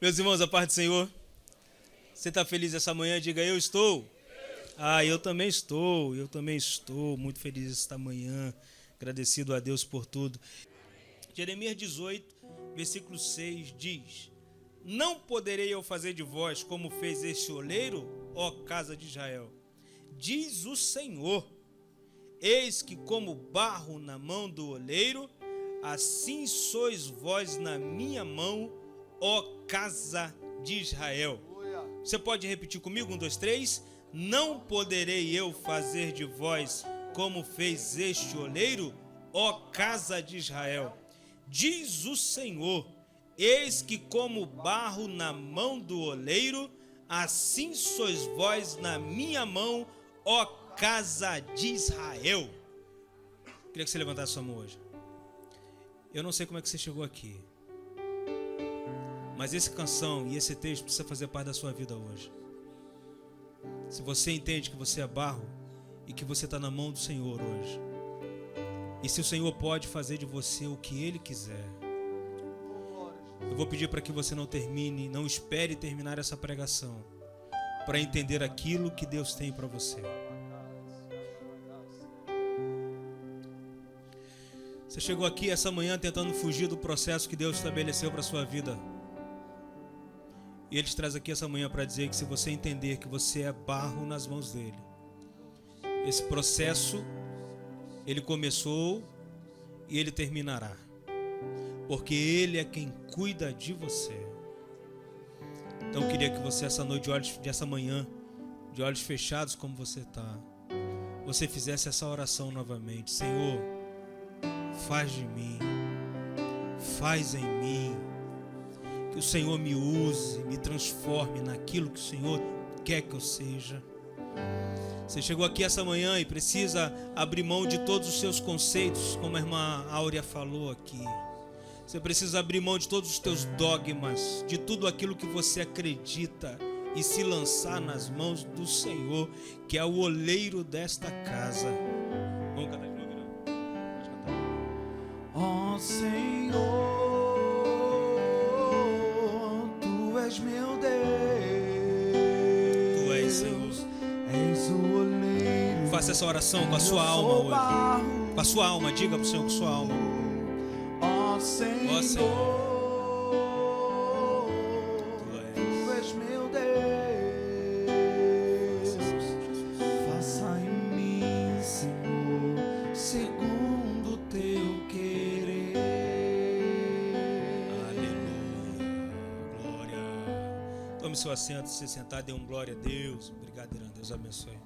Meus irmãos, a paz do Senhor. Você está feliz essa manhã? Diga, eu estou. Eu também estou. Eu também estou muito feliz esta manhã. Agradecido a Deus por tudo. Jeremias 18, versículo 6 diz: Não poderei eu fazer de vós como fez este oleiro, ó casa de Israel. Diz o Senhor: Eis que como barro na mão do oleiro, assim sois vós na minha mão, ó casa de Israel. Você pode repetir comigo? 1, 2, 3. Não poderei eu fazer de vós como fez este oleiro, ó casa de Israel. Diz o Senhor: Eis que como barro na mão do oleiro, assim sois vós na minha mão, ó casa de Israel. Queria que você levantasse sua mão hoje. Eu não sei como é que você chegou aqui, mas essa canção e esse texto precisa fazer parte da sua vida hoje. Se você entende que você é barro e que você está na mão do Senhor hoje, e se o Senhor pode fazer de você o que Ele quiser, eu vou pedir para que você não espere terminar essa pregação para entender aquilo que Deus tem para você. Você chegou aqui essa manhã tentando fugir do processo que Deus estabeleceu para a sua vida. E Ele te traz aqui essa manhã para dizer que se você entender que você é barro nas mãos dEle, esse processo, Ele começou e Ele terminará. Porque Ele é quem cuida de você. Então eu queria que você essa noite, essa manhã, de olhos fechados como você está, você fizesse essa oração novamente. Senhor, faz de mim, faz em mim, que o Senhor me use, me transforme naquilo que o Senhor quer que eu seja. Você chegou aqui essa manhã e precisa abrir mão de todos os seus conceitos, como a irmã Áurea falou aqui. Você precisa abrir mão de todos os teus dogmas, de tudo aquilo que você acredita e se lançar nas mãos do Senhor, que é o oleiro desta casa. Vamos cantar de novo, não? Pode cantar. Ó Senhor, Tu és meu Deus. Tu és, Senhor. És o oleiro. Faça essa oração com a sua alma hoje. Com a sua alma, diga para o Senhor com a sua alma. Ó Senhor, Ó Senhor, Tu és meu Deus. Faça em mim, Senhor, segundo o Teu querer. aleluia, glória. Tome seu assento, se sentar, dê um glória a Deus. Obrigado, Irã, Deus abençoe.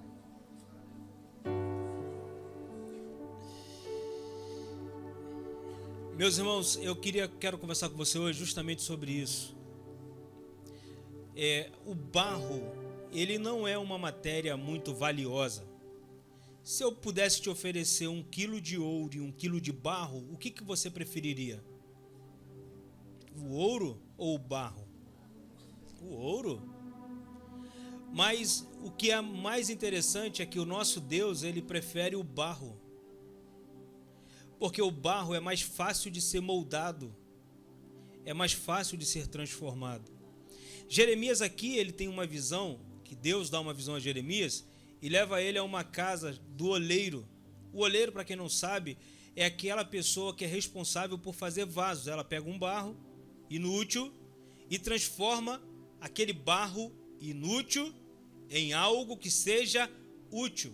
Meus irmãos, quero conversar com você hoje justamente sobre isso. O barro, ele não é uma matéria muito valiosa. Se eu pudesse te oferecer 1 quilo de ouro e 1 quilo de barro, o que você preferiria? O ouro ou o barro? O ouro. Mas o que é mais interessante é que o nosso Deus, ele prefere o barro. Porque o barro é mais fácil de ser moldado, é mais fácil de ser transformado. Jeremias aqui, ele tem uma visão, que Deus dá uma visão a Jeremias, e leva ele a uma casa do oleiro. O oleiro, para quem não sabe, é aquela pessoa que é responsável por fazer vasos. Ela pega um barro inútil e transforma aquele barro inútil em algo que seja útil.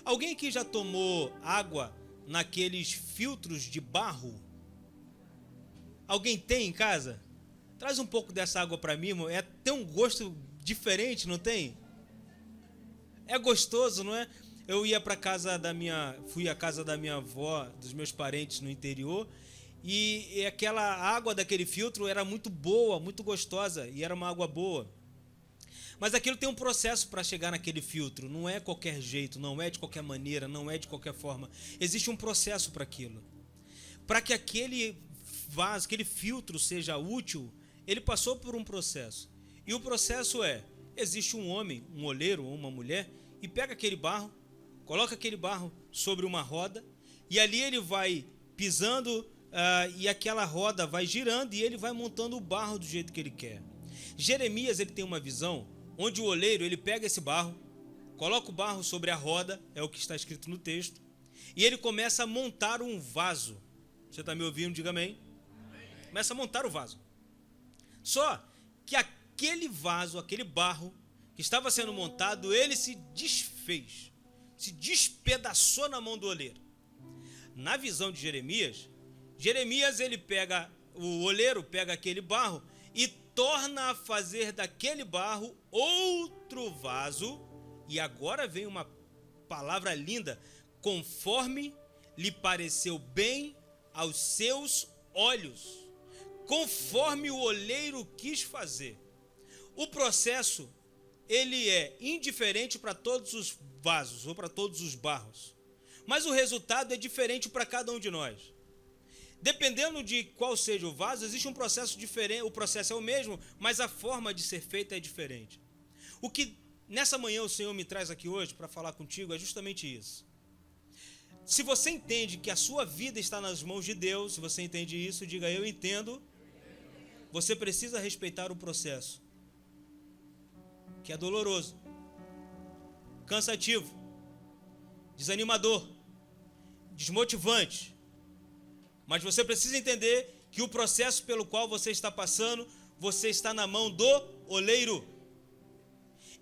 Alguém aqui já tomou água naqueles filtros de barro? Alguém tem em casa? Traz um pouco dessa água para mim, irmão. Tem um gosto diferente, não tem? É gostoso, não é? Eu ia para fui à casa da minha avó, dos meus parentes no interior, e aquela água daquele filtro era muito boa, muito gostosa, e era uma água boa. Mas aquilo tem um processo para chegar naquele filtro. Não é qualquer jeito, não é de qualquer maneira, não é de qualquer forma. Existe um processo para aquilo. Para que aquele vaso, aquele filtro seja útil, ele passou por um processo. E o processo existe um homem, um oleiro ou uma mulher, e pega aquele barro, coloca aquele barro sobre uma roda, e ali ele vai pisando e aquela roda vai girando e ele vai montando o barro do jeito que ele quer. Jeremias, ele tem uma visão onde o oleiro, ele pega esse barro, coloca o barro sobre a roda, é o que está escrito no texto, e ele começa a montar um vaso. Você está me ouvindo? Diga amém. Começa a montar o vaso. Só que aquele vaso, aquele barro que estava sendo montado, ele se desfez, se despedaçou na mão do oleiro. Na visão de Jeremias, ele pega, o oleiro pega aquele barro e torna a fazer daquele barro outro vaso. E agora vem uma palavra linda: conforme lhe pareceu bem aos seus olhos, conforme o oleiro quis fazer. O processo, ele é indiferente para todos os vasos ou para todos os barros, mas o resultado é diferente para cada um de nós. Dependendo de qual seja o vaso, existe um processo diferente. O processo é o mesmo, mas a forma de ser feita é diferente. O que nessa manhã o Senhor me traz aqui hoje para falar contigo é justamente isso. Se você entende que a sua vida está nas mãos de Deus, se você entende isso, diga: eu entendo. Você precisa respeitar o processo, que é doloroso, cansativo, desanimador, desmotivante. Mas você precisa entender que o processo pelo qual você está passando, você está na mão do oleiro.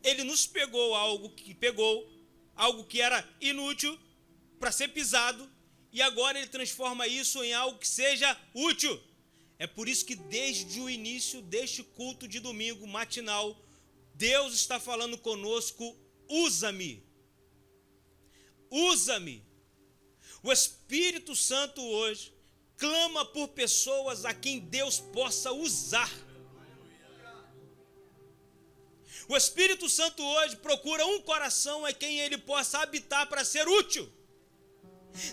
Ele nos pegou algo que era inútil para ser pisado, e agora ele transforma isso em algo que seja útil. É por isso que desde o início deste culto de domingo matinal, Deus está falando conosco: usa-me. Usa-me. O Espírito Santo hoje clama por pessoas a quem Deus possa usar. O Espírito Santo hoje procura um coração a quem ele possa habitar para ser útil.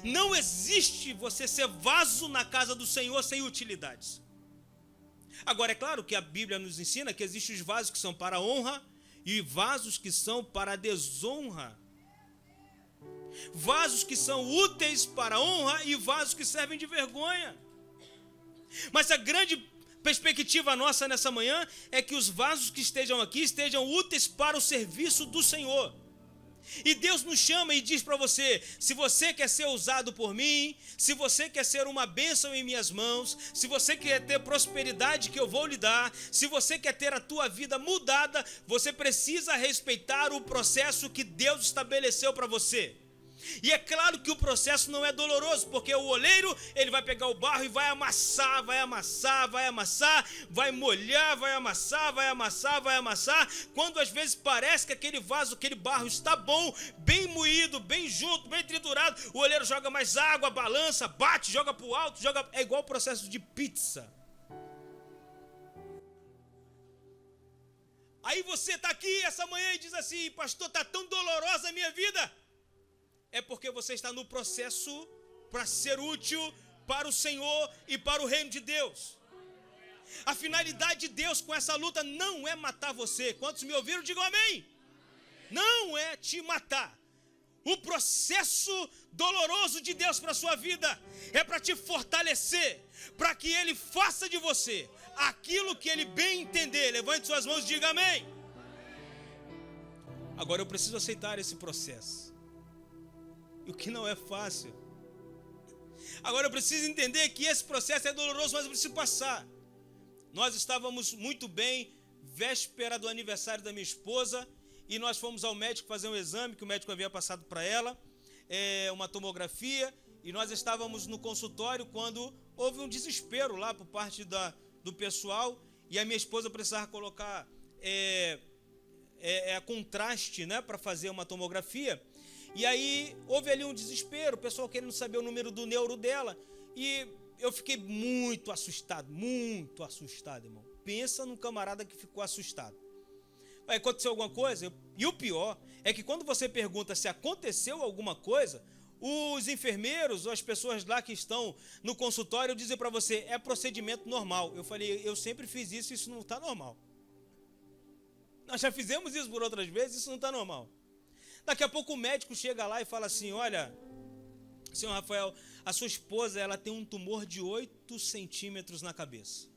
Não existe você ser vaso na casa do Senhor sem utilidades. Agora, é claro que a Bíblia nos ensina que existem os vasos que são para a honra e vasos que são para a desonra. Vasos que são úteis para a honra e vasos que servem de vergonha. Mas a grande perspectiva nossa nessa manhã é que os vasos que estejam aqui estejam úteis para o serviço do Senhor. E Deus nos chama e diz para você: se você quer ser usado por mim, se você quer ser uma bênção em minhas mãos, se você quer ter prosperidade que eu vou lhe dar, se você quer ter a tua vida mudada, você precisa respeitar o processo que Deus estabeleceu para você. E é claro que o processo não é doloroso, porque o oleiro, ele vai pegar o barro e vai amassar, vai amassar, vai amassar, vai molhar, vai amassar, vai amassar, vai amassar, quando às vezes parece que aquele vaso, aquele barro está bom, bem moído, bem junto, bem triturado, o oleiro joga mais água, balança, bate, joga para o alto, joga... É igual o processo de pizza. Aí você está aqui essa manhã e diz assim: pastor, está tão dolorosa a minha vida. É porque você está no processo para ser útil para o Senhor e para o reino de Deus. A finalidade de Deus com essa luta não é matar você. Quantos me ouviram, digam amém. Não é te matar. O processo doloroso de Deus para a sua vida é para te fortalecer, para que Ele faça de você aquilo que Ele bem entender. Levante suas mãos e diga amém. Agora eu preciso aceitar esse processo. O que não é fácil. Agora eu preciso entender que esse processo é doloroso, mas eu preciso passar. Nós estávamos muito bem, véspera do aniversário da minha esposa, e nós fomos ao médico fazer um exame que o médico havia passado para ela, uma tomografia, e nós estávamos no consultório quando houve um desespero lá por parte do pessoal, e a minha esposa precisava colocar contraste, né, para fazer uma tomografia. E aí houve ali um desespero, o pessoal querendo saber o número do neuro dela. E eu fiquei muito assustado, irmão. Pensa num camarada que ficou assustado. Vai acontecer alguma coisa? E o pior é que quando você pergunta se aconteceu alguma coisa, os enfermeiros ou as pessoas lá que estão no consultório dizem para você: é procedimento normal. Eu falei: eu sempre fiz isso, isso não está normal. Nós já fizemos isso por outras vezes, isso não está normal. Daqui a pouco o médico chega lá e fala assim: olha, Senhor Rafael, a sua esposa ela tem um tumor de 8 centímetros na cabeça.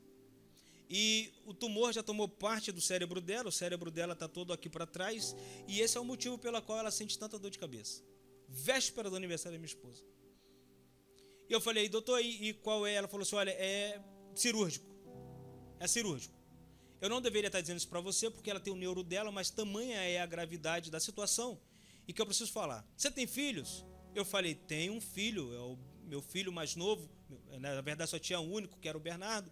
E o tumor já tomou parte do cérebro dela, o cérebro dela está todo aqui para trás, e esse é o motivo pelo qual ela sente tanta dor de cabeça. Véspera do aniversário da minha esposa. E eu falei, doutor, e qual é? Ela falou assim, olha, é cirúrgico. É cirúrgico. Eu não deveria estar dizendo isso para você, porque ela tem o neuro dela, mas tamanha é a gravidade da situação, e que eu preciso falar. Você tem filhos? Eu falei, tenho um filho, é o meu filho mais novo, na verdade só tinha um único, que era o Bernardo.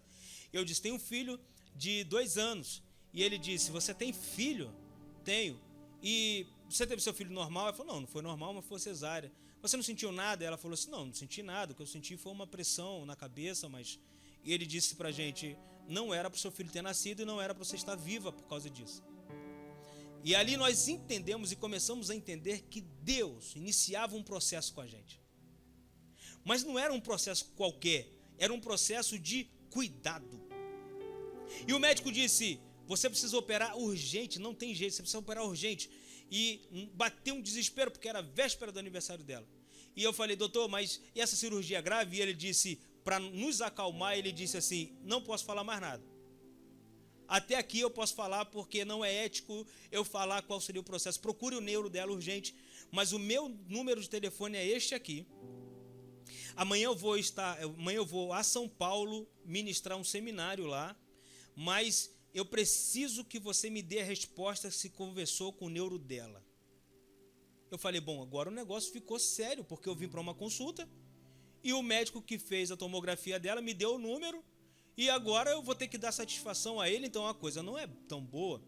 Eu disse, tenho um filho de 2 anos. E ele disse, você tem filho? Tenho. E você teve seu filho normal? Ela falou, não foi normal, mas foi cesárea. Você não sentiu nada? Ela falou assim, não senti nada. O que eu senti foi uma pressão na cabeça, mas... E ele disse pra gente, não era para o seu filho ter nascido e não era para você estar viva por causa disso. E ali nós entendemos e começamos a entender que Deus iniciava um processo com a gente. Mas não era um processo qualquer, era um processo de cuidado. E o médico disse, você precisa operar urgente, não tem jeito, você precisa operar urgente. E bateu um desespero, porque era véspera do aniversário dela. E eu falei, doutor, mas e essa cirurgia grave? E ele disse, para nos acalmar, ele disse assim, não posso falar mais nada. Até aqui eu posso falar porque não é ético eu falar qual seria o processo. Procure o neuro dela urgente, mas o meu número de telefone é este aqui. Amanhã eu vou a São Paulo ministrar um seminário lá, mas eu preciso que você me dê a resposta se conversou com o neuro dela. Eu falei, bom, agora o negócio ficou sério, porque eu vim para uma consulta e o médico que fez a tomografia dela me deu o número. E agora eu vou ter que dar satisfação a ele, então a coisa não é tão boa.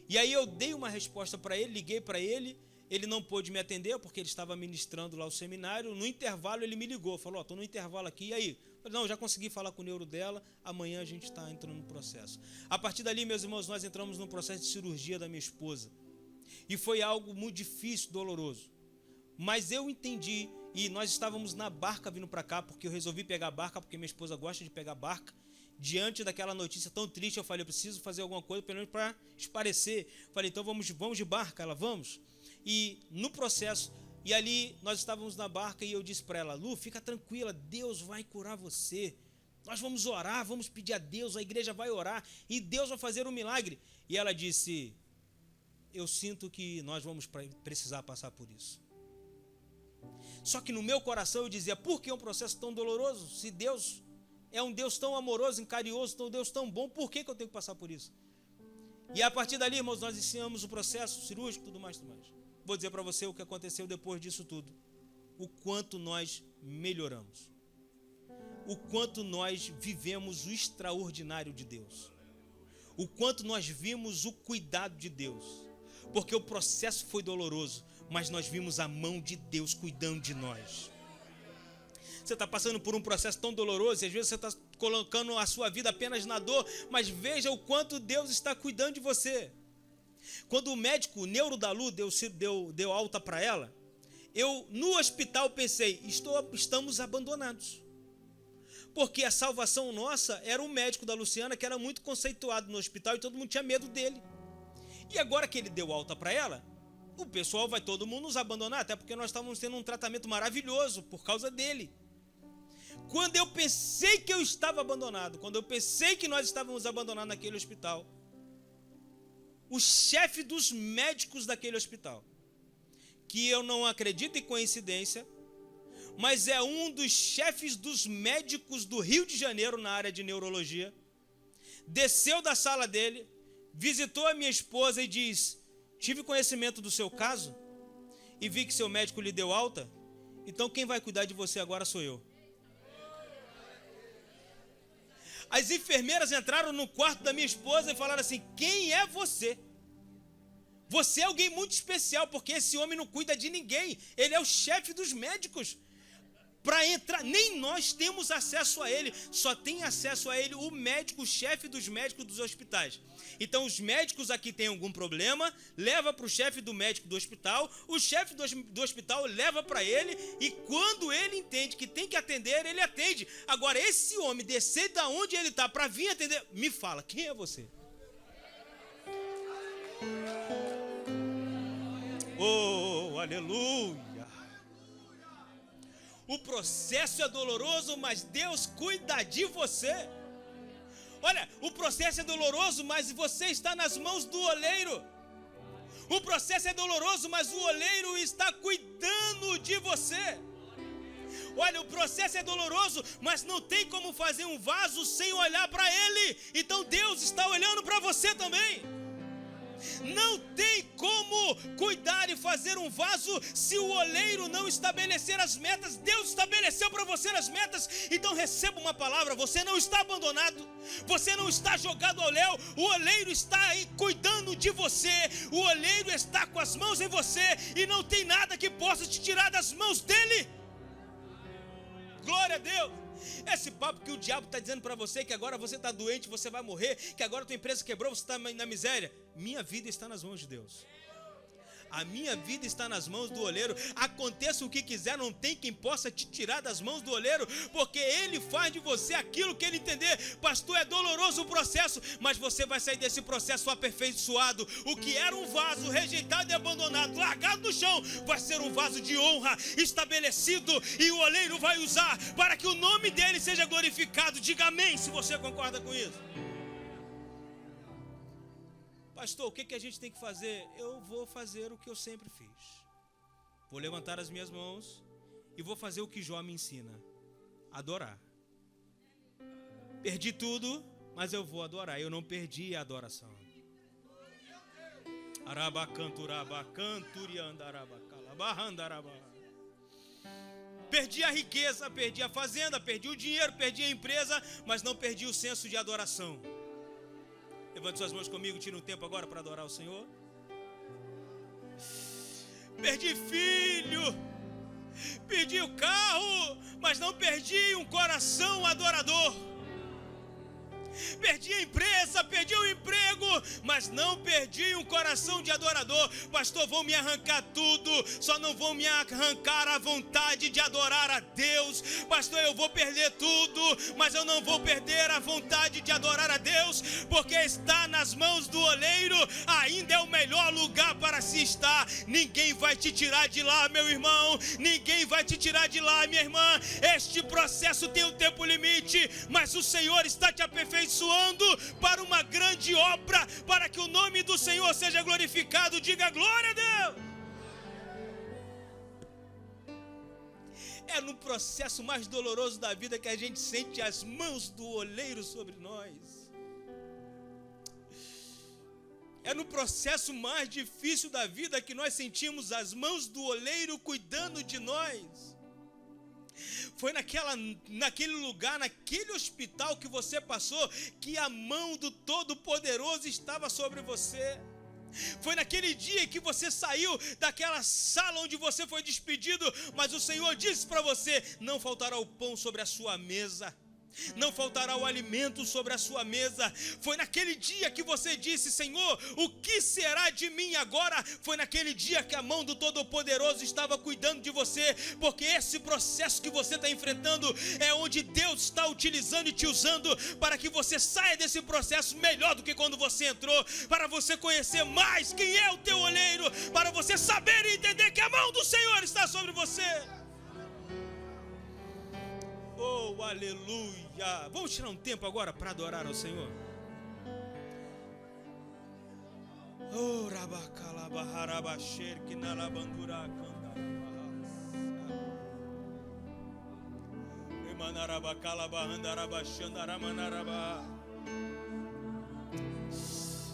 E aí eu dei uma resposta para ele, liguei para ele, ele não pôde me atender porque ele estava ministrando lá o seminário. No intervalo ele me ligou, falou, estou no intervalo aqui, e aí? Eu falei, não, já consegui falar com o neuro dela, amanhã a gente está entrando no processo. A partir dali, meus irmãos, nós entramos no processo de cirurgia da minha esposa. E foi algo muito difícil, doloroso. Mas eu entendi, e nós estávamos na barca vindo para cá, porque eu resolvi pegar a barca, porque minha esposa gosta de pegar barca. Diante daquela notícia tão triste, eu falei, eu preciso fazer alguma coisa, pelo menos para esparecer. Falei, então vamos de barca, ela, vamos. E no processo, e ali nós estávamos na barca e eu disse para ela, Lu, fica tranquila, Deus vai curar você. Nós vamos orar, vamos pedir a Deus, a igreja vai orar e Deus vai fazer um milagre. E ela disse, eu sinto que nós vamos precisar passar por isso. Só que no meu coração eu dizia, por que um processo tão doloroso? Se Deus é um Deus tão amoroso, carinhoso, um Deus tão bom, por que eu tenho que passar por isso? E a partir dali, irmãos, nós ensinamos o processo cirúrgico, tudo mais. Vou dizer para você o que aconteceu depois disso tudo. O quanto nós melhoramos. O quanto nós vivemos o extraordinário de Deus. O quanto nós vimos o cuidado de Deus. Porque o processo foi doloroso, mas nós vimos a mão de Deus cuidando de nós. Você está passando por um processo tão doloroso e às vezes você está colocando a sua vida apenas na dor, mas veja o quanto Deus está cuidando de você. Quando o médico, o neuro da Lu, deu alta para ela, eu no hospital pensei, estamos abandonados. Porque a salvação nossa era o médico da Luciana, que era muito conceituado no hospital e todo mundo tinha medo dele. E agora que ele deu alta para ela, o pessoal vai todo mundo nos abandonar, até porque nós estávamos tendo um tratamento maravilhoso por causa dele. Quando eu pensei que eu estava abandonado, quando eu pensei que nós estávamos abandonados naquele hospital, o chefe dos médicos daquele hospital, que eu não acredito em coincidência, mas é um dos chefes dos médicos do Rio de Janeiro na área de neurologia, desceu da sala dele, visitou a minha esposa e diz, tive conhecimento do seu caso e vi que seu médico lhe deu alta, então quem vai cuidar de você agora sou eu. As enfermeiras entraram no quarto da minha esposa e falaram assim, quem é você? Você é alguém muito especial, porque esse homem não cuida de ninguém, ele é o chefe dos médicos. Para entrar, nem nós temos acesso a ele, só tem acesso a ele o médico, o chefe dos médicos dos hospitais. Então os médicos aqui têm algum problema, leva para o chefe do médico do hospital, o chefe do hospital leva para ele e quando ele entende que tem que atender, ele atende. Agora esse homem descer da onde ele está para vir atender, me fala, quem é você? Oh, aleluia! o processo é doloroso, mas Deus cuida de você. Olha, o processo é doloroso, mas você está nas mãos do oleiro. O processo é doloroso, mas o oleiro está cuidando de você. Olha, o processo é doloroso, mas não tem como fazer um vaso sem olhar para ele. Então Deus está olhando para você também. Não tem como cuidar e fazer um vaso se o oleiro não estabelecer as metas. Deus estabeleceu para você as metas. Então receba uma palavra: você não está abandonado, você não está jogado ao léu. O oleiro está aí cuidando de você. O oleiro está com as mãos em você e não tem nada que possa te tirar das mãos dele. Glória a Deus. Esse papo que o diabo está dizendo para você, que agora você está doente, você vai morrer, que agora a tua empresa quebrou, você está na miséria. Minha vida está nas mãos de Deus. A minha vida está nas mãos do oleiro. Aconteça o que quiser, não tem quem possa te tirar das mãos do oleiro, porque ele faz de você aquilo que ele entender. Pastor, é doloroso o processo, mas você vai sair desse processo aperfeiçoado. O que era um vaso rejeitado e abandonado, largado no chão, vai ser um vaso de honra, estabelecido, e o oleiro vai usar para que o nome dele seja glorificado. Diga amém se você concorda com isso. Pastor, o que a gente tem que fazer? Eu vou fazer o que eu sempre fiz. Vou levantar as minhas mãos e vou fazer o que Jó me ensina: adorar. Perdi tudo, mas eu vou adorar. Eu não perdi a adoração. Perdi a riqueza, perdi a fazenda, perdi o dinheiro, perdi a empresa, mas não perdi o senso de adoração. Levante suas mãos comigo, tira um tempo agora para adorar o Senhor. Perdi filho, perdi o carro, mas não perdi um coração adorador. Perdi a empresa, perdi o emprego, mas não perdi um coração de adorador. Pastor, vão me arrancar tudo, só não vão me arrancar a vontade de adorar a Deus. Pastor, eu vou perder tudo, mas eu não vou perder a vontade de adorar a Deus, porque está nas mãos do oleiro, ainda é o melhor lugar para se estar. Ninguém vai te tirar de lá, meu irmão, ninguém vai te tirar de lá, minha irmã. Este processo tem um tempo limite, mas o Senhor está te aperfeiçoando para uma grande obra, para que o nome do Senhor seja glorificado. Diga glória a Deus. É no processo mais doloroso da vida que a gente sente as mãos do oleiro sobre nós. É no processo mais difícil da vida que nós sentimos as mãos do oleiro cuidando de nós. Foi naquele lugar, naquele hospital que você passou, que a mão do Todo-Poderoso estava sobre você. Foi naquele dia que você saiu daquela sala onde você foi despedido, mas o Senhor disse para você: não faltará o pão sobre a sua mesa, não faltará o alimento sobre a sua mesa. Foi naquele dia que você disse: Senhor, o que será de mim agora? Foi naquele dia que a mão do Todo-Poderoso estava cuidando de você, porque esse processo que você está enfrentando é onde Deus está utilizando e te usando para que você saia desse processo melhor do que quando você entrou, para você conhecer mais quem é o teu oleiro, para você saber e entender que a mão do Senhor está sobre você. Oh, aleluia! Vamos tirar um tempo agora para adorar ao Senhor. Oh, rabacalabaharabasher que na labandura candarabacalabahandarabaxandaramanaraba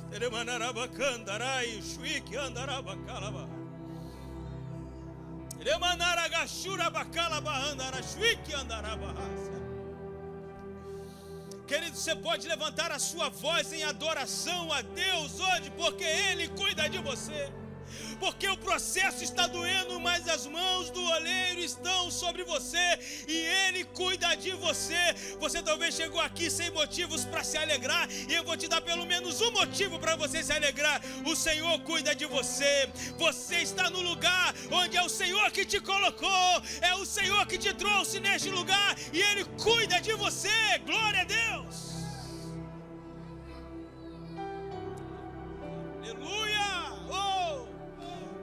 Teremanarabacandarai shuik andarabacalaba Querido, você pode levantar a sua voz em adoração a Deus hoje, porque Ele cuida de você. Porque o processo está doendo, mas as mãos do oleiro estão sobre você e Ele cuida de você. Você talvez chegou aqui sem motivos para se alegrar, e eu vou te dar pelo menos um motivo para você se alegrar. O Senhor cuida de você. Você está no lugar onde é o Senhor que te colocou, é o Senhor que te trouxe neste lugar, e Ele cuida de você. Glória a Deus. Aleluia! Oh!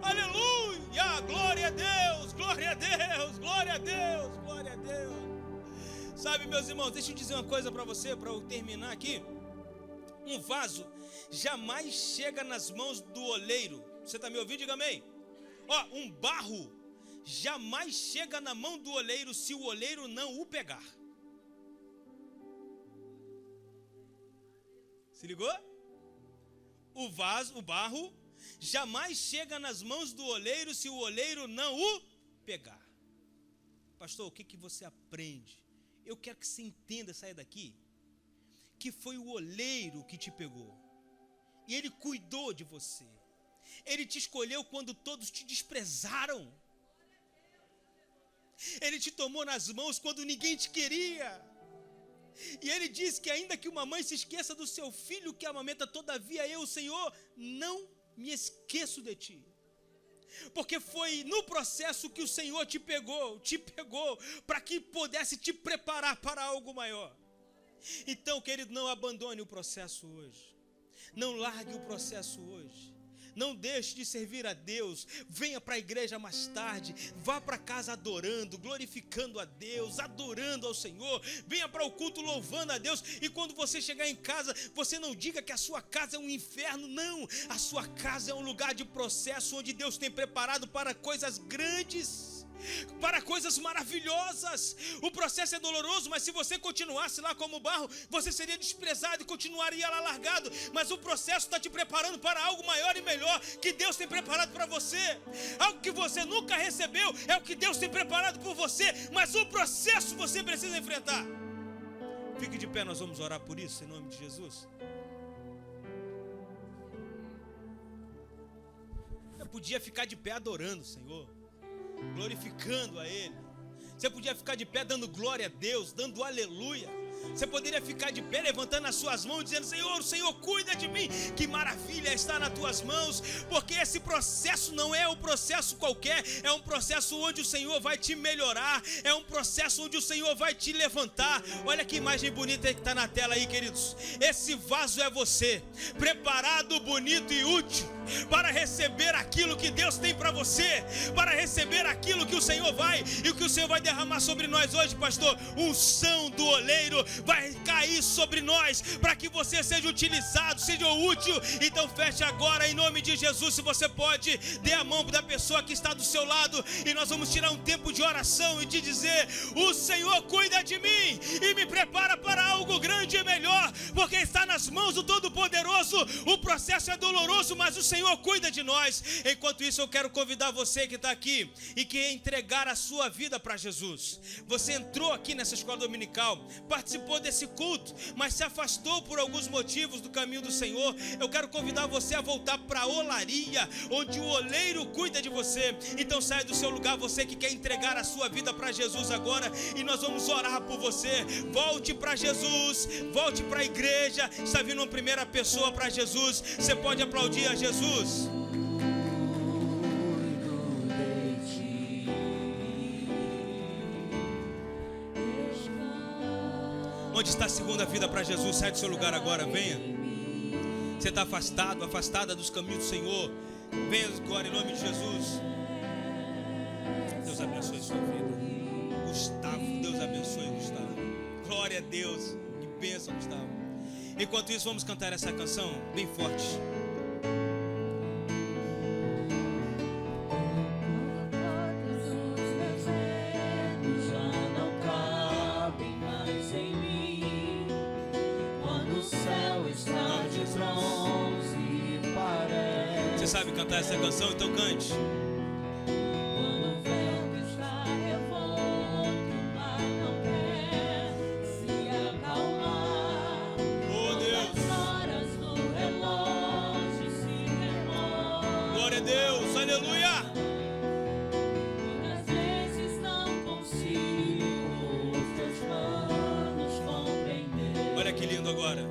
Aleluia, glória a Deus, glória a Deus, glória a Deus, glória a Deus. Sabe, meus irmãos, deixa eu dizer uma coisa para você, para eu terminar aqui. Um vaso jamais chega nas mãos do oleiro. Você está me ouvindo? Diga amém. Ó, um barro jamais chega na mão do oleiro se o oleiro não o pegar. Se ligou? O barro jamais chega nas mãos do oleiro se o oleiro não o pegar. Pastor, o que você aprende? Eu quero que você entenda, saia daqui, que foi o oleiro que te pegou. E ele cuidou de você. Ele te escolheu quando todos te desprezaram. Ele te tomou nas mãos quando ninguém te queria. E ele diz que ainda que uma mãe se esqueça do seu filho que amamenta, todavia eu, Senhor, não me esqueço de ti. Porque foi no processo que o Senhor te pegou para que pudesse te preparar para algo maior. Então, querido, não abandone o processo hoje. Não largue o processo hoje. Não deixe de servir a Deus. Venha para a igreja mais tarde. Vá para casa adorando, glorificando a Deus, adorando ao Senhor. Venha para o culto louvando a Deus. E quando você chegar em casa, você não diga que a sua casa é um inferno. Não, a sua casa é um lugar de processo onde Deus tem preparado para coisas grandes, para coisas maravilhosas. O processo é doloroso, mas se você continuasse lá como barro, você seria desprezado e continuaria lá largado. Mas o processo está te preparando para algo maior e melhor que Deus tem preparado para você. Algo que você nunca recebeu é o que Deus tem preparado por você, mas o processo você precisa enfrentar. Fique de pé, nós vamos orar por isso em nome de Jesus. Eu podia ficar de pé adorando o Senhor, glorificando a Ele. Você podia ficar de pé dando glória a Deus, dando aleluia. Você poderia ficar de pé levantando as suas mãos, dizendo: Senhor, o Senhor cuida de mim. Que maravilha estar nas tuas mãos. Porque esse processo não é um processo qualquer. É um processo onde o Senhor vai te melhorar. É um processo onde o Senhor vai te levantar. Olha que imagem bonita que está na tela aí, queridos. Esse vaso é você, preparado, bonito e útil para receber aquilo que Deus tem para você, para receber aquilo que o Senhor vai, e o que o Senhor vai derramar sobre nós hoje, pastor. Unção do oleiro vai cair sobre nós, para que você seja utilizado, seja útil. Então feche agora em nome de Jesus. Se você pode, dê a mão da pessoa que está do seu lado, e nós vamos tirar um tempo de oração e te dizer: o Senhor cuida de mim e me prepara para algo grande e melhor, porque está nas mãos do Todo-Poderoso. O processo é doloroso, mas o Senhor cuida de nós. Enquanto isso, eu quero convidar você que está aqui e que entregar a sua vida para Jesus. Você entrou aqui nessa escola dominical, participou desse culto, mas se afastou por alguns motivos do caminho do Senhor. Eu quero convidar você a voltar para a olaria, onde o oleiro cuida de você. Então saia do seu lugar, você que quer entregar a sua vida para Jesus agora, e nós vamos orar por você. Volte para Jesus, volte para a igreja. Está vindo uma primeira pessoa para Jesus. Você pode aplaudir a Jesus. Onde está a segunda vida para Jesus? Sai do seu lugar agora, venha. Você está afastado, afastada dos caminhos do Senhor. Venha agora em nome de Jesus. Deus abençoe sua vida. Gustavo, Deus abençoe Gustavo. Glória a Deus, que bênção, Gustavo. Enquanto isso, vamos cantar essa canção bem forte. Você sabe cantar essa canção? Então cante. Quando o vento está revolto, o mar não quer se acalmar. Oh Deus! As horas do relógio se remontam. Glória a Deus, aleluia! Muitas vezes não consigo os teus planos compreender. Olha que lindo agora.